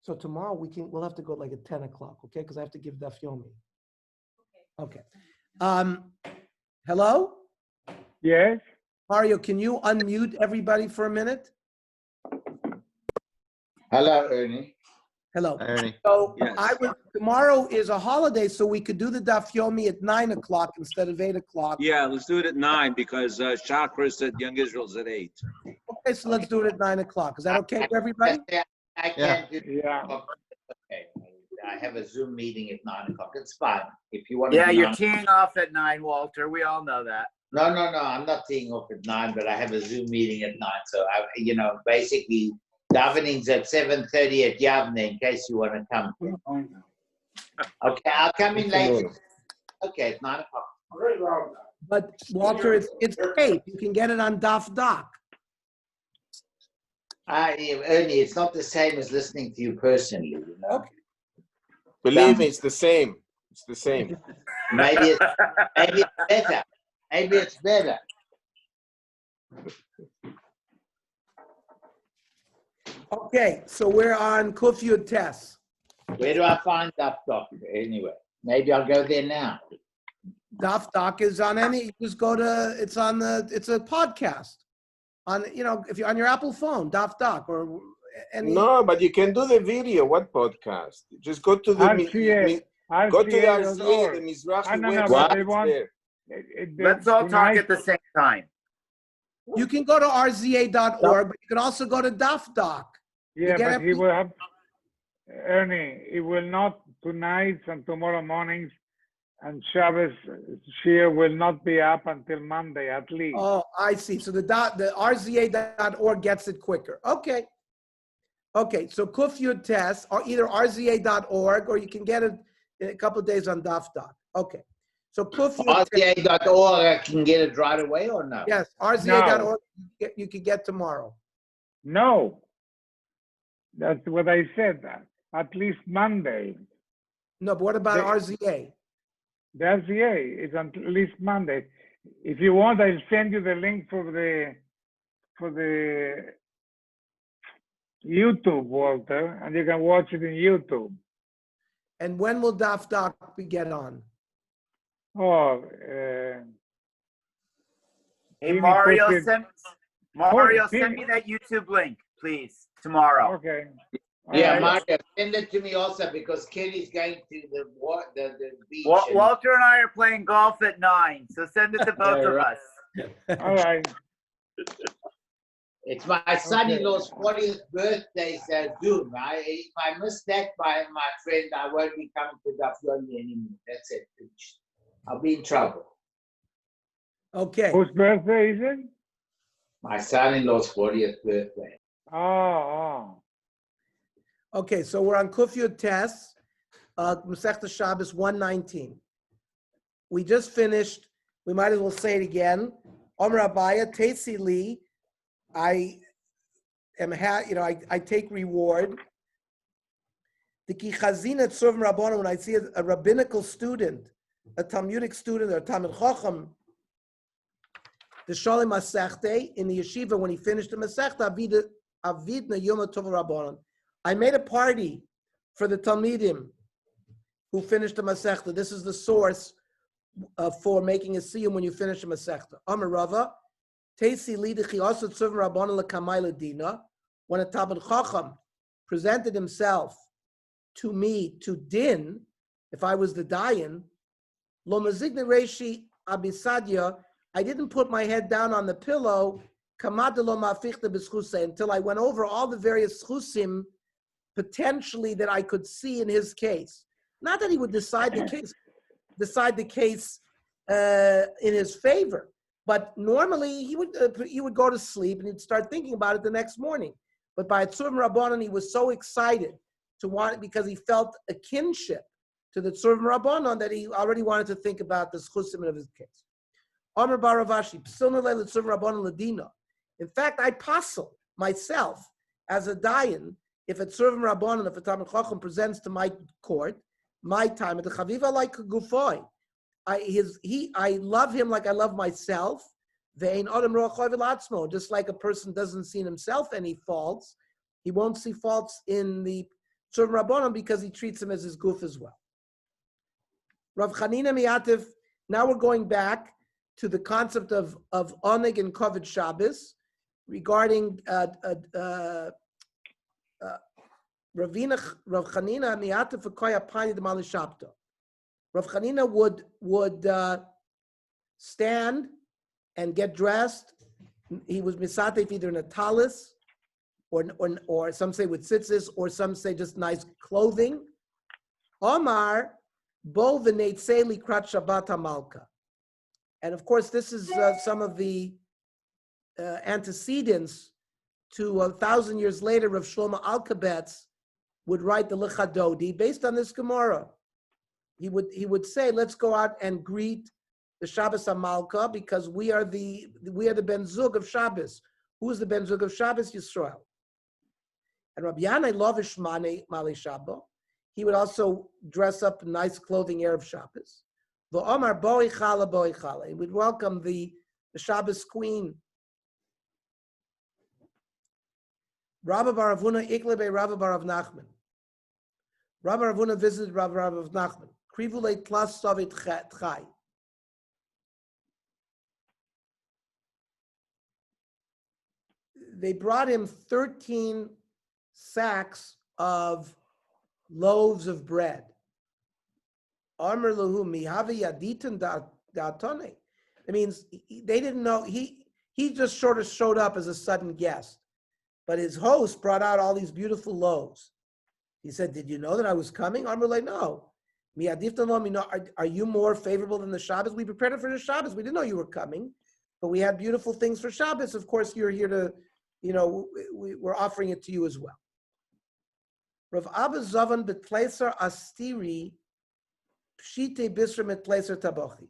So tomorrow we'll have to go like at 10 o'clock, okay? Because I have to give Daf Yomi. Okay. Hello? Yes. Mario, can you unmute everybody for a minute? Hello, Ernie. Hello. Hi, Ernie. So Yes. tomorrow is a holiday, so we could do the Daf Yomi at 9 o'clock instead of 8 o'clock. Yeah, let's do it at 9 because Chakra said Young Israel's at 8. Okay, so let's do it at 9 o'clock. Is that okay for everybody? I can't do Yeah. Okay. I have a Zoom meeting at 9 o'clock. It's fine. If you want to. Yeah, you're teeing off at 9, Walter. We all know that. No. I'm not teeing off at 9, but I have a Zoom meeting at 9. So basically, davening's at 7:30 at Yavne in case you want to come. Okay, I'll come in later. Okay, at 9 o'clock. But Walter, it's tape. You can get it on Daf Doc. Ernie, it's not the same as listening to you personally. You know? Okay. Believe me, it's the same. It's the same. Maybe it's better. Maybe it's better. Okay, so we're on Kuf Yud Tes. Where do I find that doctor? Anyway, maybe I'll go there now. Daf Doc is on you just go to, it's a podcast. If you're on your Apple phone, Daf Doc or any. No, but you can do the video. What podcast? Just go to the RCA. go to the RCA, the Mizrahi No, website. but they It's want- there. Let's all talk at the same time. You can go to rza.org, but you can also go to Daf Doc. Yeah, get but he will have, Ernie, he will not tonight and tomorrow mornings, and Shabbos Shir will not be up until Monday at least. Oh, I see. So the rza.org gets it quicker. Okay. So Kuf Yud Tes, or either rza.org, or you can get it in a couple of days on Daf Doc. Okay. So Kuf Yud Tes. RCA.org, I can get it right away or no? Yes, rza.org you could get tomorrow. No. That's what I said, at least Monday. No, but what about RZA? The RCA is at least Monday. If you want, I'll send you the link for the YouTube, Walter, and you can watch it in YouTube. And when will Daf Doc be get on? Oh, Hey, Jimmy Mario, put it- send me that YouTube link, please, tomorrow. okay. Yeah, All right. Mario, send it to me also because Kelly's going to the beach. Walter and I are playing golf at 9, so send it to both of right. us. All right. It's my son-in-law's 40th birthday, Zoom. If I miss that, my friend, I won't be coming to Daf Yomi anymore. That's it. I'll be in trouble. Okay. Whose birthday is it? My son-in-law's 40th birthday. Oh. Okay, so we're on Kuf Yud Tes, Masechta Shabbos 119. We just finished, we might as well say it again. Omer Abaya, Tesi Li, I take reward. The Kichazina Tzurv Rabbana, when I see a rabbinical student, a Talmudic student, or a Talmud Chacham, the Shalom Masechta, in the yeshiva, when he finished the Masechta, Avidna Yom Tov Rabbanon. I made a party for the Talmidim who finished the Masechta. This is the source for making a siyum when you finish the Masechta. Amar Rava, Teisi Lidichi also Tzurv Rabbanon L'Kamai L'Dina. When a Talmud Chacham presented himself to me to din, if I was the dayan, Lo Mazigna Reishi Abisadya, I didn't put my head down on the pillow until I went over all the various schusim potentially that I could see in his case. Not that he would decide the case in his favor, but normally he would go to sleep and he'd start thinking about it the next morning. But by Tzurv Rabbanon, he was so excited to want it because he felt a kinship to the Tzurv Rabbanon that he already wanted to think about the schusim of his case. Amar Baravashi, Psilna Leila Tzurv Rabbanon Ladina. In fact, I passel myself as a dayan if a Tzurv Rabbanon, if a Talmud Chacham presents to my court, my time, the Chaviva like Gufoy. I love him like I love myself. Just like a person doesn't see in himself any faults, he won't see faults in the Tzur Rabbanon because he treats him as his guf as well. Rav Chanina Miatif, now we're going back to the concept of oneg and koved Shabbos regarding Rav Chanina Miatif Akoya Pani de Malishabta. Rav Chanina would stand and get dressed. He was misatef either in a talis, or some say with tzitzis, or some say just nice clothing. Omar bo v'neitzei likrat Shabbat HaMalka. And of course, this is some of the antecedents to 1,000 years later, Rav Shlomo Alkabetz would write the Lechadodi based on this Gemara. He would say, let's go out and greet the Shabbos HaMalka because we are the Ben Zug of Shabbos. Who is the Ben Zug of Shabbos? Yisrael. And Rabbi Yanai Lovish Mali Shabbat, he would also dress up in nice clothing Erev Shabbos. V'omar boi chala. He would welcome the Shabbos queen. Rabbi Bar Avuna Iklebe Rabbi Bar Rav Nachman. Rabbi Bar Avuna visited Rabbi Rav Nachman. Krivule tlas sovit chai. They brought him 13 sacks of loaves of bread. Amr lahu mihavi yaditan da'atone. It means they didn't know, he just sort of showed up as a sudden guest. But his host brought out all these beautiful loaves. He said, did you know that I was coming? Amr like, no. Are you more favorable than the Shabbos? We prepared it for the Shabbos. We didn't know you were coming, but we had beautiful things for Shabbos. Of course, you're here to, we're offering it to you as well. Rav Abba Zavan betleser astiri pshite bisra metleser tabochi.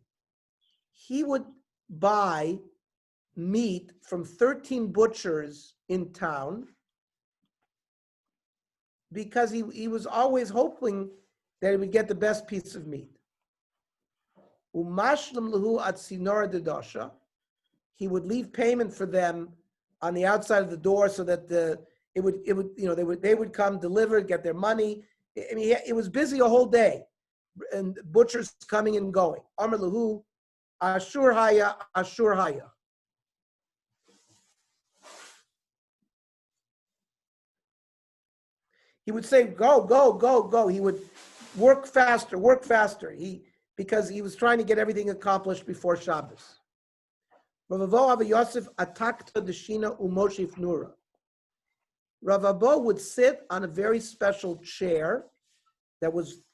He would buy meat from 13 butchers in town because he was always hoping that he would get the best piece of meat. Umashlim lahu at sinora dedosha. He would leave payment for them on the outside of the door so that they would come, deliver, get their money. I mean, it was busy a whole day, and butchers coming and going. Amar lahu, ashur haya, ashur haya. He would say, go, go, go, go. He would work faster, because he was trying to get everything accomplished before Shabbos. Rav Avo Ava Yosef atakta deshina umoshif nura. Rav Abo would sit on a very special chair that was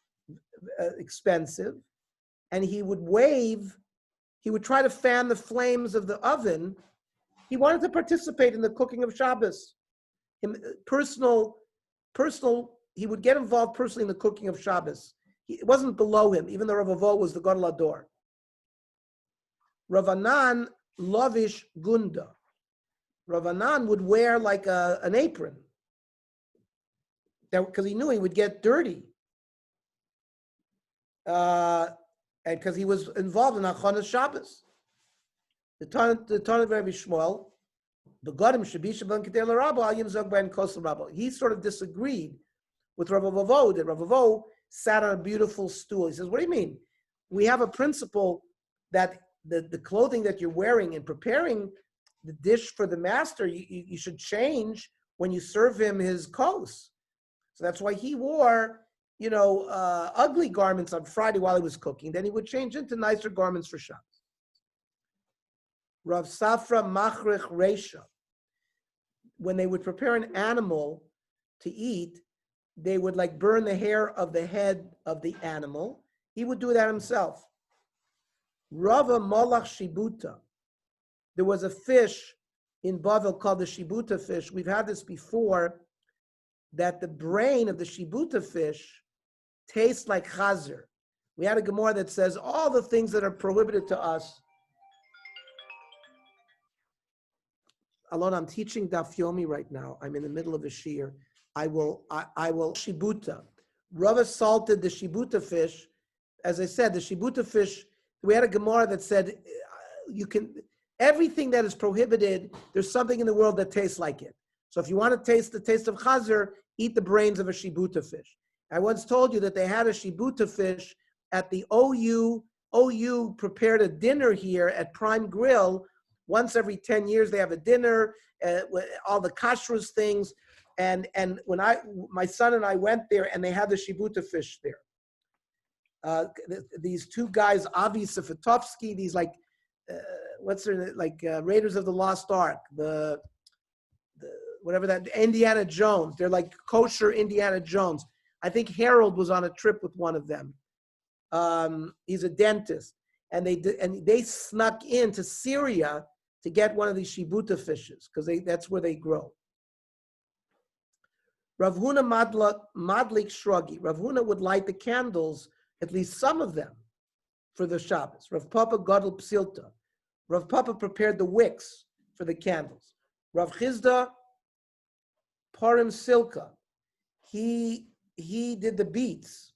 expensive, and he would try to fan the flames of the oven. He wanted to participate in the cooking of Shabbos. He would get involved personally in the cooking of Shabbos. It wasn't below him, even though Rav Avo was the Gadol Ador. Rav Anan Lovish Gunda. Rav Anan would wear like an apron, because he knew he would get dirty, and because he was involved in Achonas Shabbos. The Tanit Rabbi Shmuel, he sort of disagreed with Rav Avo, that Rav Avo sat on a beautiful stool. He says, what do you mean? We have a principle that the clothing that you're wearing and preparing the dish for the master, you should change when you serve him his kos. So that's why he wore, ugly garments on Friday while he was cooking. Then he would change into nicer garments for Shabbos. Rav Safra Machrich Reisha. When they would prepare an animal to eat, they would burn the hair of the head of the animal. He would do that himself. Rava Molach Shibuta. There was a fish in Bavel called the Shibuta fish. We've had this before, that the brain of the Shibuta fish tastes like chazer. We had a Gemara that says all the things that are prohibited to us. Alon, I'm teaching Daf Yomi right now. I'm in the middle of a shiur. I will Shibuta. Rava salted the Shibuta fish. As I said, the Shibuta fish, we had a Gemara that said everything that is prohibited, there's something in the world that tastes like it. So if you want to taste the taste of chazer, eat the brains of a shibuta fish. I once told you that they had a shibuta fish at the OU. OU prepared a dinner here at Prime Grill. Once every 10 years, they have a dinner, with all the kashrus things. And when my son and I went there, and they had the shibuta fish there. These two guys, Avi Sefatovsky, these Raiders of the Lost Ark, the whatever that, Indiana Jones. They're like kosher Indiana Jones. I think Harold was on a trip with one of them. He's a dentist, and they snuck into Syria to get one of these shibuta fishes because that's where they grow. Rav Huna Madlik Shrugi. Rav Huna would light the candles, at least some of them, for the Shabbos. Rav Papa Gadol Psilta. Rav Papa prepared the wicks for the candles. Rav Chizda Parim Silka. He did the beets.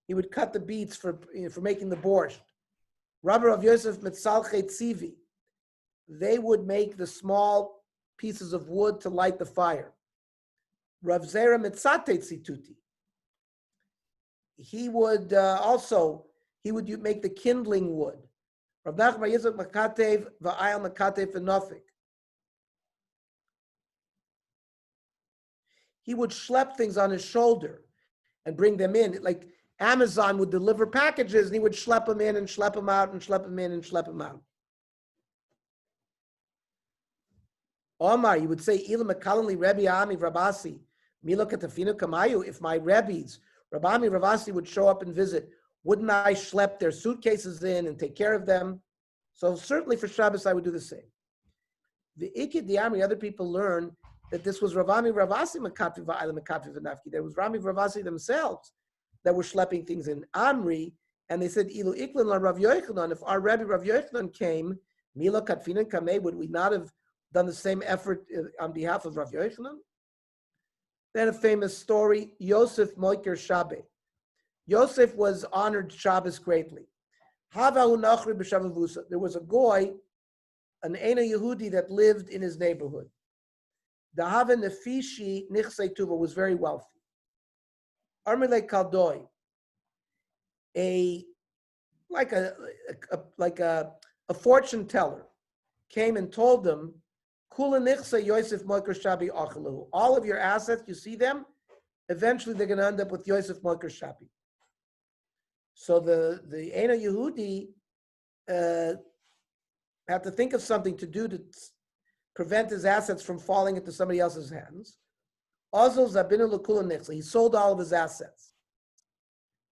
He would cut the beets for making the borscht. Rabbi Rav Yosef Metzalche Tzivi. They would make the small pieces of wood to light the fire. Rav Zera Metzate Tzituti. He would make the kindling wood. Rav Nachman Yitzchak Makatev Va'ayel Makatev V'Nofik. He would schlep things on his shoulder and bring them in. Like Amazon would deliver packages, and he would schlep them in and schlep them out and schlep them in and schlep them out. Omar, you would say, Ila Makalanli Rebbe Ami Rabasi, Milo Katafinu Kamayu. If my Rebbe's, Rabami Ravasi would show up and visit, wouldn't I schlep their suitcases in and take care of them? So certainly for Shabbos, I would do the same. The Ikid Diamri, other people learn that this was Ravami Ravasi Makafi Va'ila Makafi V'Nafki. There was Rami Ravasi themselves that were schlepping things in Amri, and they said, Ilu Iklin la Rav Yochanan, if our Rebbe Rav Yochanan came, Milo Katfinan Kameh, would we not have done the same effort on behalf of Rav Yochanan? Then a famous story, Yosef Moiker Shabbat. Yosef was honored Shabbos greatly. There was a goy, an Eina Yehudi that lived in his neighborhood. Dahava Nefishi Nichsei Tuva was very wealthy. Armile Kaldoi, a fortune teller, came and told them, all of your assets, you see them, eventually they're going to end up with Yosef Moker Shabi. So the Eina Yehudi had to think of something to do to prevent his assets from falling into somebody else's hands. He sold all of his assets.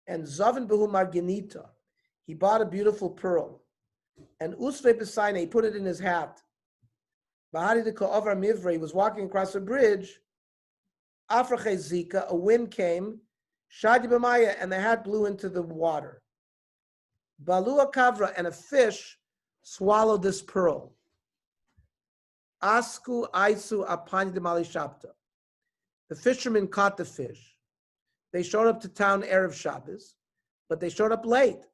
And Zavin Behu Marginita, he bought a beautiful pearl. And Usve Besaine, he put it in his hat. Bahari de Ko'ovar Mivra, he was walking across a bridge. Afrache Zika, a wind came. Shadi B'maya, and the hat blew into the water. Balua Kavra, and a fish swallowed this pearl. Asku Aisu Apani de Mali Shabta. The fishermen caught the fish. They showed up to town Erev Shabbos, but they showed up late.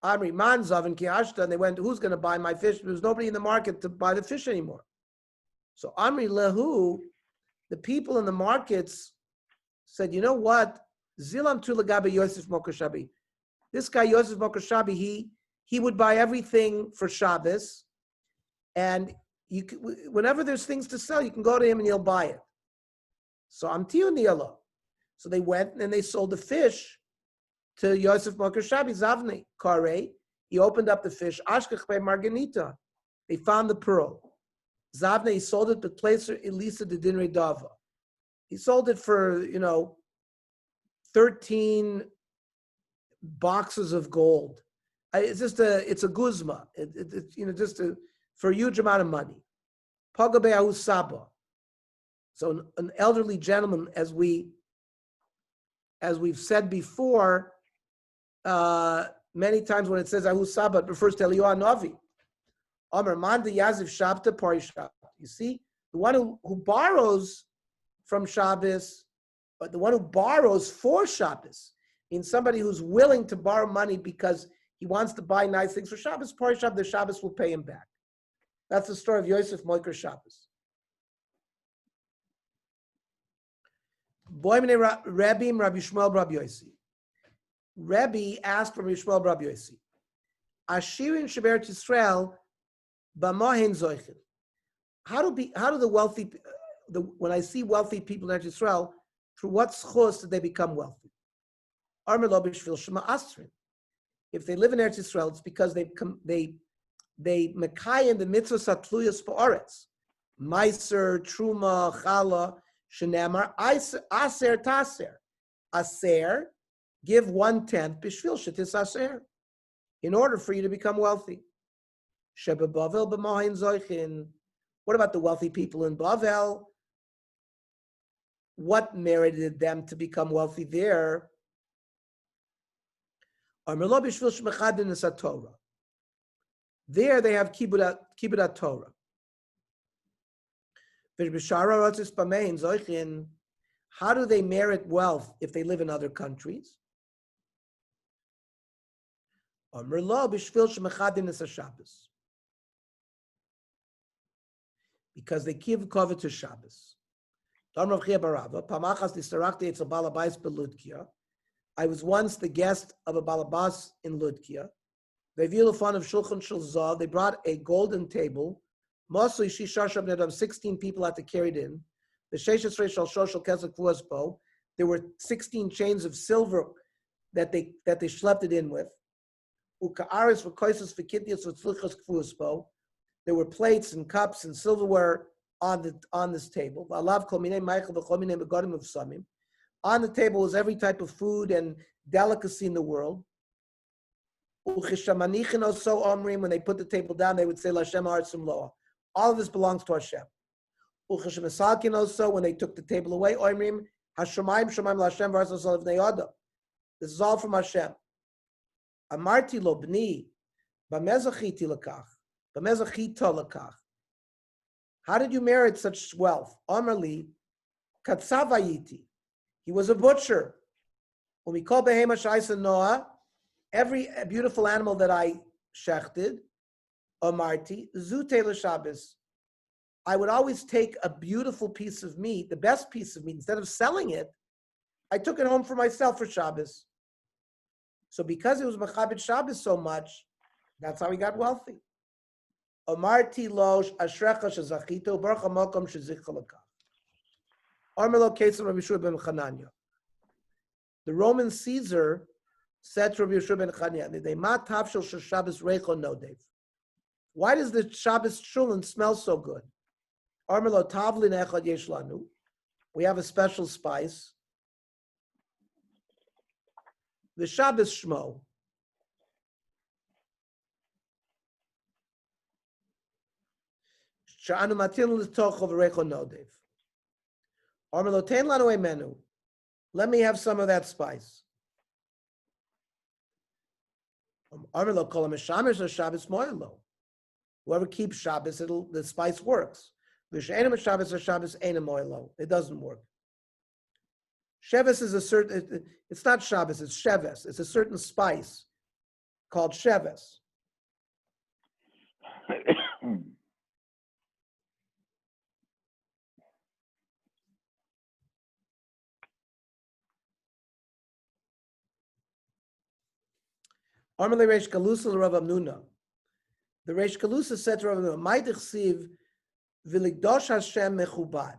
Amri Manzav and Kiashta, and they went, who's going to buy my fish? There was nobody in the market to buy the fish anymore. So Amri Lehu, the people in the markets said, you know what? Zilam Tulagabe Yosef Mokoshabi. This guy, Yosef Mokoshabi, he would buy everything for Shabbos. And whenever there's things to sell, you can go to him and he'll buy it. So Amtiu Niala. So they went and they sold the fish to Yosef Mokoshabi, Zavne, Kare. He opened up the fish. Ashkech by Marganita. They found the pearl. Zavne, he sold it to Placer Elisa de Dinre Dava. He sold it for, 13 boxes of gold. It's a guzma. For a huge amount of money. Pagabe Saba. So an elderly gentleman, as we've said before, many times when it says Ahu Saba, it refers to Eliyahu Navi. Omer Manda Yaziv Shabta Pari Shabbat. You see, the one who borrows from Shabbos, but the one who borrows for Shabbos, means somebody who's willing to borrow money because he wants to buy nice things for Shabbos. Pari Shabbat, the Shabbos will pay him back. That's the story of Yosef Moiker Shabbos. Boimene Rabbi Shmuel Rabbi Yossi. Rabbi asked Rabbi Shmuel Rabbi Yossi, Ashirin Sheberet Yisrael b'mahen zoichin. How do the wealthy, when I see wealthy people in Eretz Yisrael, through what schos did they become wealthy? Armer lo b'shvil shema asrin. If they live in Eretz Yisrael, it's because they mekayim the mitzvahs hatluyas ba'aretz. Meiser, Truma, Chala, Shenamar, Aser, Taser. Aser, give 1/10, Bishvil Shetis Aser, in order for you to become wealthy. Sheba Bavel b'mahin zoichin. What about the wealthy people in Bavel? What merited them to become wealthy there? Amar b'shvil shmechadin is a Torah. There they have kibbut Torah. How do they merit wealth if they live in other countries? Because they give cover to Shabbos. I was once the guest of a balabas in Ludkia. They brought a golden table. 16 people had to carry it in. There were 16 chains of silver that they schlepped it in with. There were plates and cups and silverware on this table. On the table was every type of food and delicacy in the world. When they put the table down, they would say, all of this belongs to Hashem. Also, when they took the table away, this is all from Hashem. Amarti lo bni, b'mezachiti lekach, b'mezachita lekach. How did you merit such wealth? Amarli, katsavayiti. He was a butcher. When we call behema shaisa noah, every beautiful animal that I shechted, Amarti, zute l'Shabbos. I would always take a beautiful piece of meat, the best piece of meat, instead of selling it, I took it home for myself for Shabbos. So because it was Mechabit Shabbos so much, that's how he got wealthy. Amarti losh ashrecha shezachito baruch hamokom shezicha lekach. Armelo Kesem Rabbi Yeshua ben Chananya. The Roman Caesar said to Rabbi Yeshua ben Chananya, why does the Shabbos shulin smell so good? Armelo tavlin echad yesh lanu. We have a special spice. The Shabbos shmo. Sha'anu matin l'toch of recho nodev. Armelo ten lanu emenu. Let me have some of that spice. Armelo kol ha'meshamesh l'Shabbos moyelo. Whoever keeps Shabbos, the spice works. It doesn't work. Sheves is a certain, it's not Shabbos, it's Sheves. It's a certain spice called Sheves. Armele Reish Galusa Rav Amnuna. The Reish Galusa said to Rav Amnuna, "My dechsiv v'ligdosh Hashem mechubad,"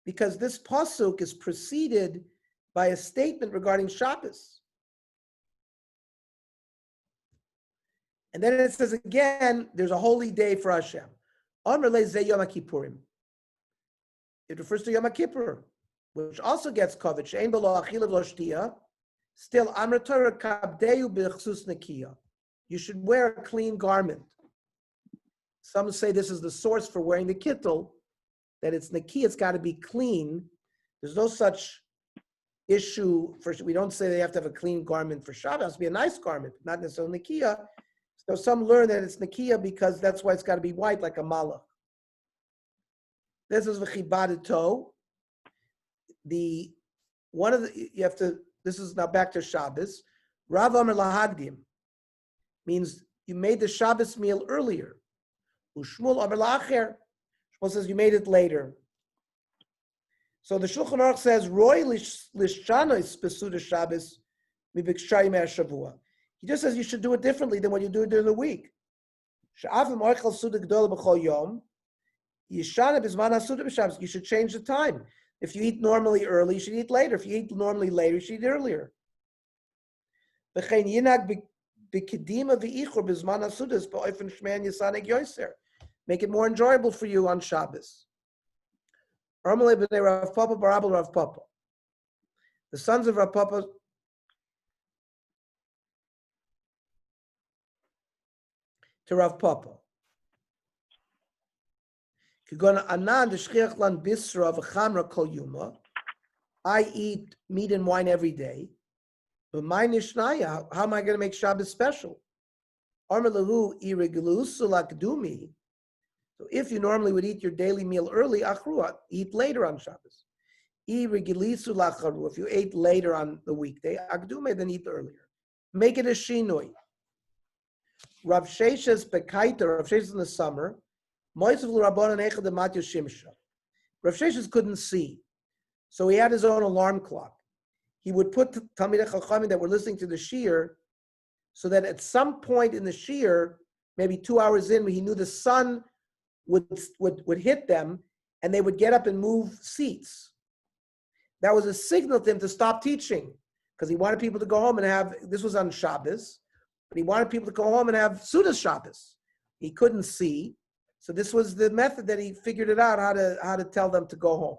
because this pasuk is preceded by a statement regarding Shabbos, and then it says again, "There's a holy day for Hashem." Armele Zeh Yom Kippurim. It refers to Yom Kippur, which also gets covered. She'ein b'lo achila v'lo shtiya. Still, Amar Torah kabdeyu b'chsus nekiya. You should wear a clean garment. Some say this is the source for wearing the kittel, that it's nekiya, it's got to be clean. There's no such issue we don't say they have to have a clean garment for Shabbat. It has to be a nice garment, not necessarily nekiya. So some learn that it's nekiya because that's why it's got to be white like a malach. This is v'chibadeto. This is now back to Shabbos. Rav Amar lahagdim means you made the Shabbos meal earlier. Ushmul Amar la'acher. Shmuel says you made it later. So the Shulchan Aruch says, "Roy lishchanos besuda Shabbos mibikshayim shavua." He just says you should do it differently than what you do during the week. She'afim oichel suda gdola b'chol yom yishana b'zman hasuda b'Shabbos. You should change the time. If you eat normally early, you should eat later. If you eat normally later, you should eat earlier. V'chein yinag b'kedima v'ichur b'zman hasudas b'oifen shmein yisanig yoser. Make it more enjoyable for you on Shabbos. Armalei b'nei Rav Papa barabel Rav Papa. The sons of Rav Papa to Rav Papa. Kigona anan d'shchiach lan bisra v'chamra kol yuma. I eat meat and wine every day. But my nishnaya, how am I going to make Shabbos special? Armalahu irregulus sulakdumi. So if you normally would eat your daily meal early, achrua, eat later on Shabbos. If you ate later on the weekday, akdume, then eat earlier. Make it a shinoi. Rav Sheshes bekaita, Rav Sheshes in the summer, Moisav l'Rabbanan echad dematyo shimsha. Rav Sheshes couldn't see, so he had his own alarm clock. He would put Talmidei Chachamim that were listening to the shiur, so that at some point in the shiur, maybe 2 hours in, he knew the sun would hit them, and they would get up and move seats. That was a signal to him to stop teaching, because he wanted people to go home and have, this was on Shabbos, but he wanted people to go home and have Sudas Shabbos. He couldn't see, so this was the method that he figured it out, how to tell them to go home.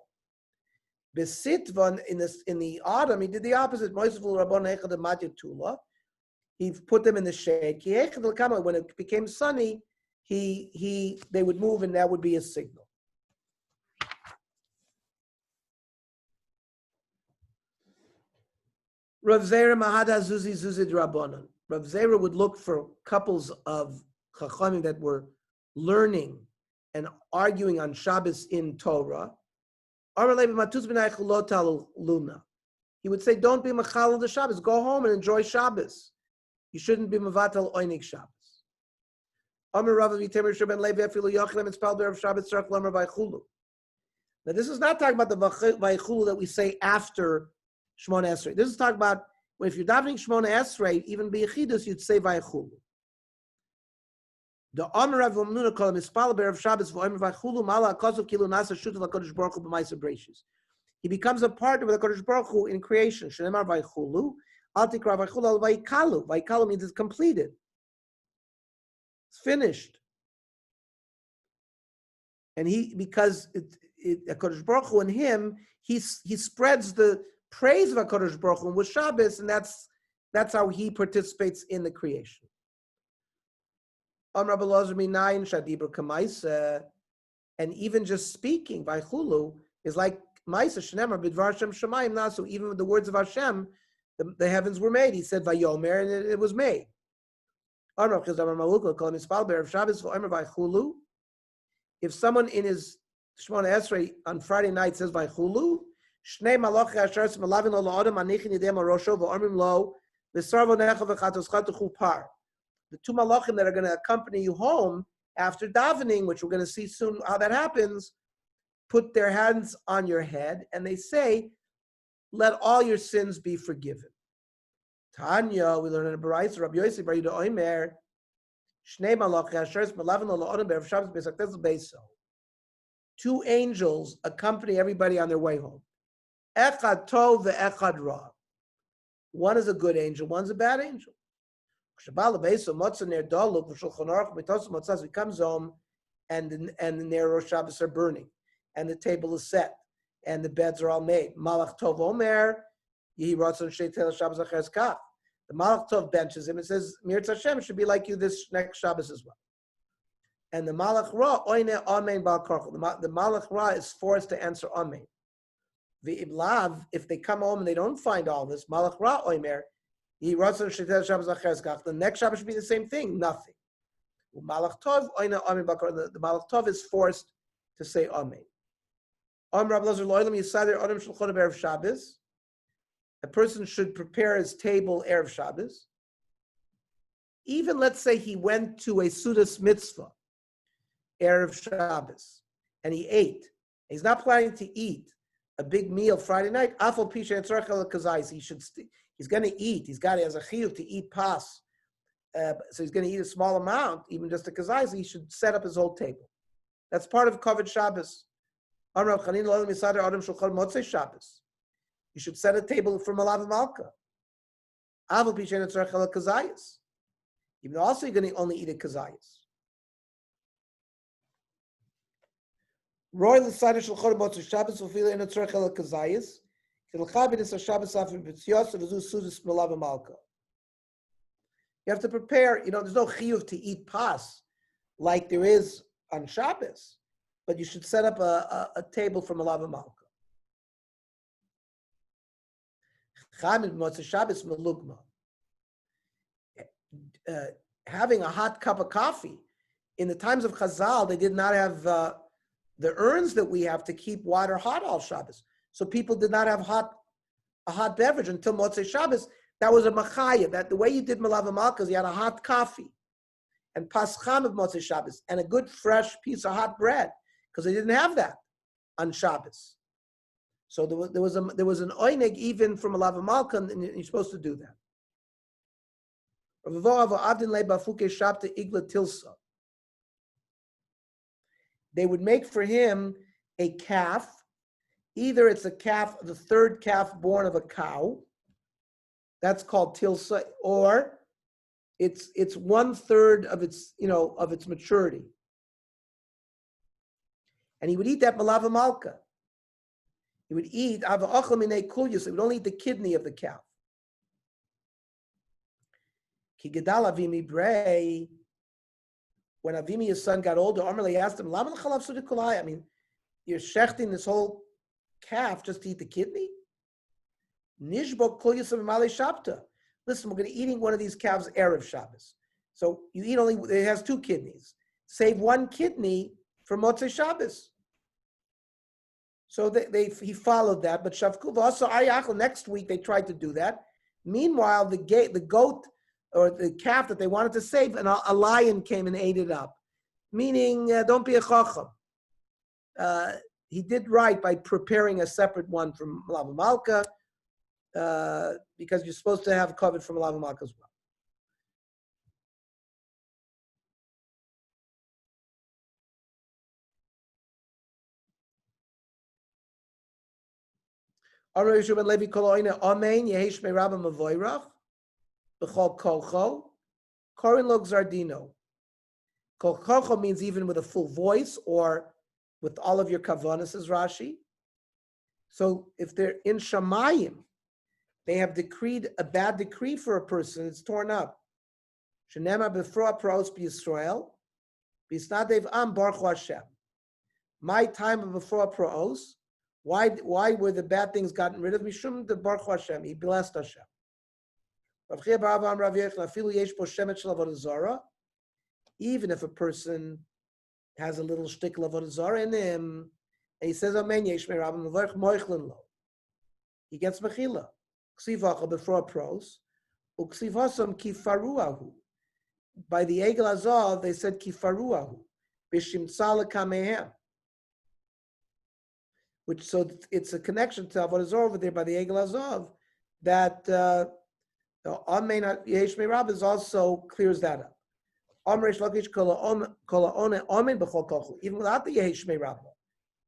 Besitvan, in the autumn, he did the opposite. He put them in the shade. When it became sunny, they would move, and that would be a signal. Rav Zera Mahada Zuzi Zuzi Drabonon. Rav Zera would look for couples of chachamim that were learning and arguing on Shabbos in Torah. He would say, "Don't be machal on the Shabbos. Go home and enjoy Shabbos. You shouldn't be mavatal oinik Shabbos." Now, this is not talking about the vaychulu that we say after Shmona Esrei. This is talking about if you're davening Shmona Esrei, even b'yechidus, you'd say vaychulu. The Amar Rav Amnuna called him Mispal B'Erev Shabbos v'Omer vaychulu Mala Akosov Kilu Nasa Shuta LaKodesh Baruch Hu B'Maisa Bereishis. He becomes a partner with the Kodesh Baruch Hu in creation. Shneimar vaychulu Al Tikra vaychulu Al Vaykalu. Vaykalu means it's completed. It's finished. And because HaKadosh Baruch Hu in him, he spreads the praise of HaKadosh Baruch Hu with Shabbos, and that's how he participates in the creation. And even just speaking by Chulu is like Maisa Shneimar Bidvar Hashem Shemayim Nasu. Even with the words of Hashem, the heavens were made. He said Vayomer, and it was made. If someone in his Shmona Esrei on Friday night says Vaychulu, Shnei Malach Asher Malavin Lo La'odam Anichin Yidei Marosho V'Ormim Lo V'Sarvo Necha V'Chatoscha Chupar. The two malachim that are going to accompany you home after davening, which we're going to see soon how that happens, put their hands on your head and they say, "Let all your sins be forgiven." Tanya, we learn in a Baraisa, Rabbi Yosef Bar Yehuda Omer, Shnei Malach Asher Malavin Lo La'odam B'Erev Shabbos B'Saktes Beiso. Two angels accompany everybody on their way home. Echad tov ve'echad ra. One is a good angel, one's a bad angel. He comes home and the Ner Shabbos are burning, and the table is set, and the beds are all made. Malach tov omer, yehi ratzon sheitel Shabbos acheres kaf. The Malach tov benches him and says, Mirz Hashem should be like you this next Shabbos as well. And the Malach Ra, oine amen bal karchel. The Malach Ra is forced to answer amen. The Iblav, if they come home and they don't find all this, Malach Ra oimer, the next Shabbos should be the same thing, nothing. The Malach Tov is forced to say Amen. A person should prepare his table Erev Shabbos. Even let's say he went to a Sudas mitzvah, Erev Shabbos, and he ate. He's not planning to eat a big meal Friday night, he's going to eat. He has a chiyuv to eat pas. So he's going to eat a small amount, even just a kazais. He should set up his whole table. That's part of Kavod Shabbos. You should set a table for Malav Malka. Even though also you're going to only eat a kazayas. Roy l'sayder shel chol motzei Shabbos ufila ina tzorech el kazayas. Kilchabit is a Shabbos after b'tzios v'zu sudus Malav Malka. You have to prepare. There's no chiyuv to eat pas like there is on Shabbos, but you should set up a table for Malav Malka. Shabbos melugma. Having a hot cup of coffee. In the times of Chazal, they did not have the urns that we have to keep water hot all Shabbos. So people did not have a hot beverage until Motzei Shabbos. That was a machaya. That the way you did Malav Malka is you had a hot coffee and pascham of Motzei Shabbos and a good fresh piece of hot bread because they didn't have that on Shabbos. So there was an oineg even from Malav Malka, and you're supposed to do that. They would make for him a calf. Either it's a calf, the third calf born of a cow. That's called tilsa, or it's 1/3 of its of its maturity. And he would eat that Malav Malka. He would eat ava achal minei kulyus. He would only eat the kidney of the cow. Ki gedal Avimi brei. When Avimi, his son, got older, Amarle asked him, "Lama l'chalav sudikulai?" I mean, you're shechting this whole calf just to eat the kidney? Nishbo kulyus of Malei Shabta. Listen, we're going to be eating one of these calves erev Shabbos. So you eat only. It has 2 kidneys. Save 1 kidney for Motzei Shabbos. So he followed that, but Shavkuv also Ayachel next week they tried to do that. Meanwhile, the goat or the calf that they wanted to save, and a lion came and ate it up. Meaning, don't be a chacham. He did right by preparing a separate one from Malav Malka, because you're supposed to have covered from Malav Malka as well. Corin log zardino. Kol kocho means even with a full voice or with all of your kavanas, says Rashi. So if they're in Shamayim, they have decreed a bad decree for a person, it's torn up. Shenema befra pros b'Yisrael, b'Yisnadev am baruch Hashem. My time of befra pros. Why were the bad things gotten rid of? Mishum the Baruch Hashem. He blessed Hashem. Even if a person has a little shtickle of avodah zarah in him, and he says Amen, Yeshmei Rabbi Mevorach Moichlin Lo, he gets mechila. Ksiv hacha before pros, uksiv hasam kifaruahu. By the Egel Azov, they said kifaruahu, b'shim tzala kamehem. Which, so it's a connection to avodah zarah over there by the Egel Azov, that the Amen Yeshmei Rabbi also clears that up. Even without the Yeshmei Rabbi,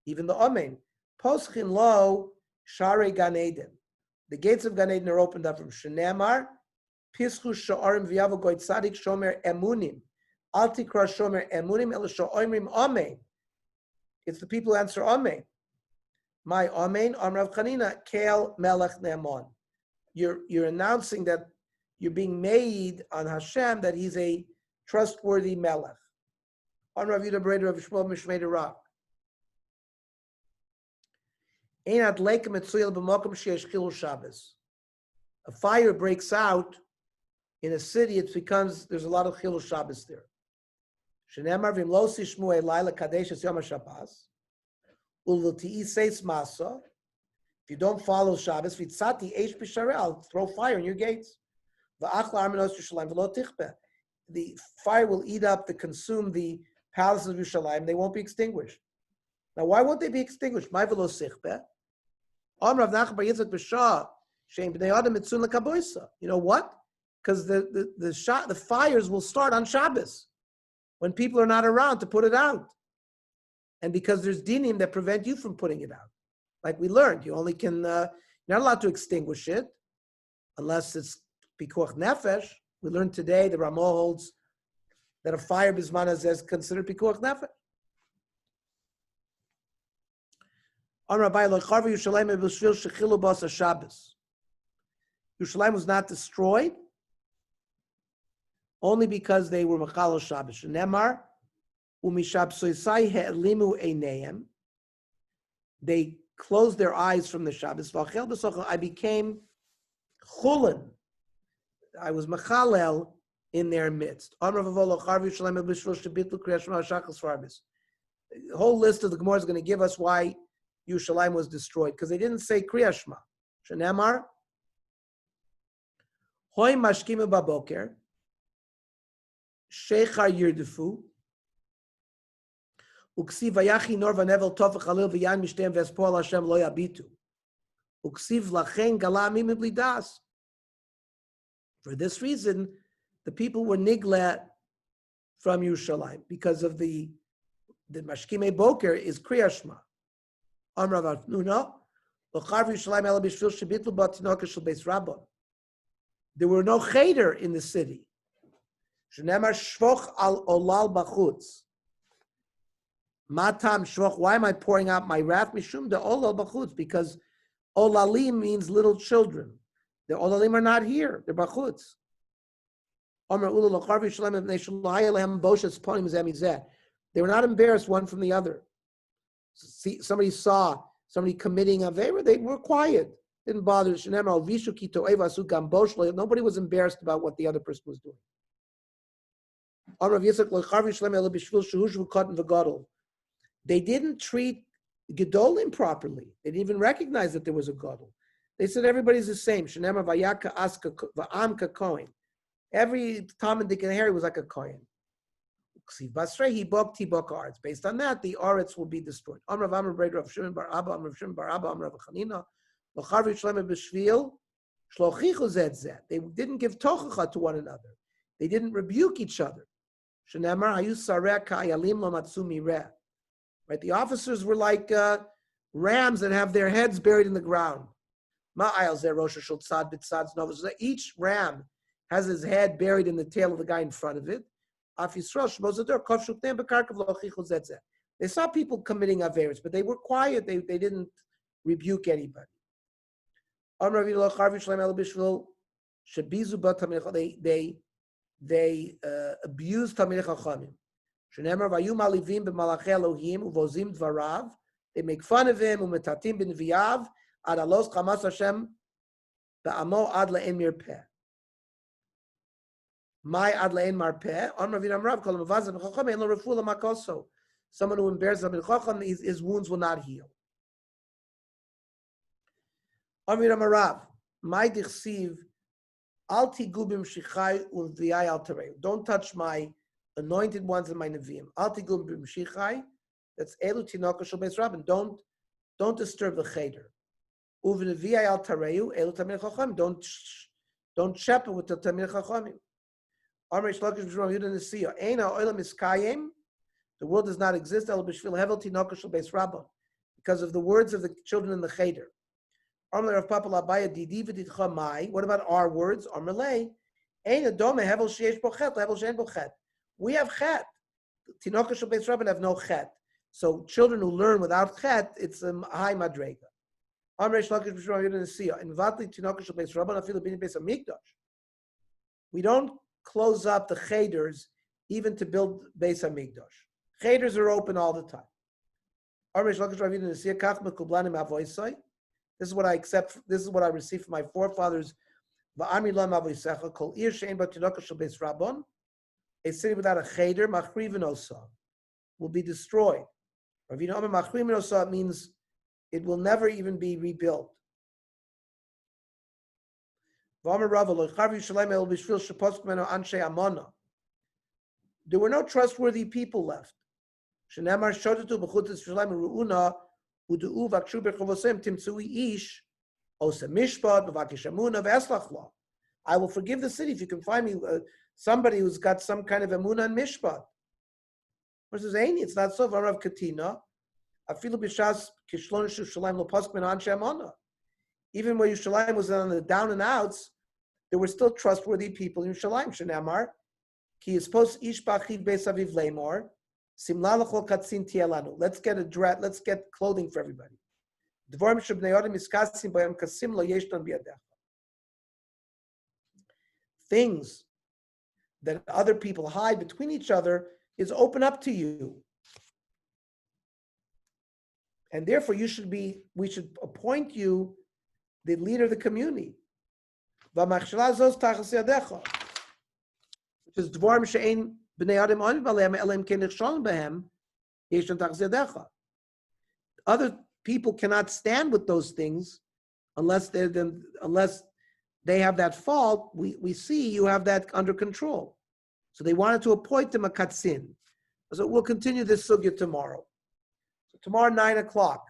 even the Amen. Poschin lo share Gan Eden. The gates of Gan Eden are opened up from Shenemar, Pischu Sha'arim V'Yavo Goy Tzadik Shomer Emunim. Al Tikra Shomer Emunim El Sha'oimrim Amen. It's the people who answer Amen. My Amen, Amrav Chanina, Kael Melech Ne'amon. You're announcing that you're being made on Hashem that He's a trustworthy Melech. Amrav Yudah Breder of Shmuel Mishmei Rak. Einat Leikem Etzuyel B'Mokom Sheyesh Chilul Shabbos. A fire breaks out in a city, it becomes, there's a lot of Chilul Shabbos there. Shenemar V'im Lo Sishmu Elayla Kadesh Es Yom HaShabbos. If you don't follow Shabbos, I'll throw fire in your gates. The fire will eat up, consume the palaces of Yerushalayim. They won't be extinguished. Now, why won't they be extinguished? You know what? Because the fires will start on Shabbos when people are not around to put it out. And because there's dinim that prevent you from putting it out. Like we learned, you only can, you're not allowed to extinguish it unless it's pikuach nefesh. We learned today, the Ramah holds that a fire bisman is considered pikuach nefesh. Yerushalayim was not destroyed only because they were machal Shabbos. Nemar umishab he'elimu einayim. They closed their eyes from the Shabbos. I became chulin. I was machalel in their midst. The whole list of the Gemara is going to give us why Yerushalayim was destroyed, because they didn't say Kriya Shema. Shenemar, Hoy mashkimu baboker, Sheichar yirdefu, Uksiv vayachi nor vanevel tov v'chalil v'yan mishtem v'espol Hashem lo yabitu. Uksiv lachen galami mibli das. For this reason, the people were niglet from Yerushalayim because of the mashkimei boker is Kriya Shema. Amar Rav Nuna, l'charv Yerushalayim ela b'shvil shebitlu b'tinokah shel beis Rabbon. There were no cheder in the city. Shenemar shvoch al olal b'chutz. Matam shvoch. Why am I pouring out my wrath? Mishum de olal b'chutz, because olalim means little children. The olalim are not here; they're b'chutz. They were not embarrassed one from the other. See, somebody saw somebody committing a favor, they were quiet. Didn't bother. Nobody was embarrassed about what the other person was doing. They didn't treat Gedolim properly. They didn't even recognize that there was a Gadol. They said everybody's the same. Every Tom and Dick and Harry was like a Kohen. It's based on that, the Aretz will be destroyed. They didn't give tochacha to one another. They didn't rebuke each other. Right? The officers were like rams that have their heads buried in the ground. Each ram has his head buried in the tail of the guy in front of it. They saw people committing averis, but they were quiet. They didn't rebuke anybody. They abused Talmidei Chachamim. They make fun of him. My adlein marpeh. Someone who embarrasses Talmidei Chacham, his wounds will not heal. My dichsiv, al tigubim shichai ulviyai al terei. Don't touch my anointed ones and my neviim. Al tigubim shichai. That's elu tinokah shel beis Rabbon. Don't disturb the cheder. Uvneviyai al terei elu Talmidei Chacham. Don't shepherd with the Talmidei Chachamim. The world does not exist because of the words of the children in the cheder. What about our words? We have chet. Tinokah shel beis Rabbon have no chet. So children who learn without chet, it's a high madrega. We don't close up the cheders even to build Beis Hamikdash. Cheders are open all the time. This is what I accept. This is what I received from my forefathers. A city without a cheder, will be destroyed. It means it will never even be rebuilt. There were no trustworthy people left. Udu vakshu b'chovosem timtzui ish osa mishpat v'vakish emunah v'eslach lo. I will forgive the city if you can find me somebody who's got some kind of emunah and mishpat. Verse says, "Aini, it's not so." V'arav katina, afilu b'shas kishlon Yerushalayim lo pasuk min anshe emuna. Even when Yerushalayim was on the down and outs, there were still trustworthy people in Yerushalayim. Shenamar, ki yispos ish b'achiv beis aviv leimor, simla l'chol katzin tielanu. Let's get a dress. Let's get clothing for everybody. Dvorim shebnei adam miskasim b'yam kasim lo yeshton b'yadecha. Things that other people hide between each other is open up to you. And therefore we should appoint you the leader of the community. Which is dvarim she'ein b'nei adam onim b'aleim elam ken nichshalom b'hem yeshon tachas yadecha. Other people cannot stand with those things unless they have that fault. We see you have that under control. So they wanted to appoint him a katzin. So we'll continue this sugya tomorrow. So tomorrow, 9 o'clock.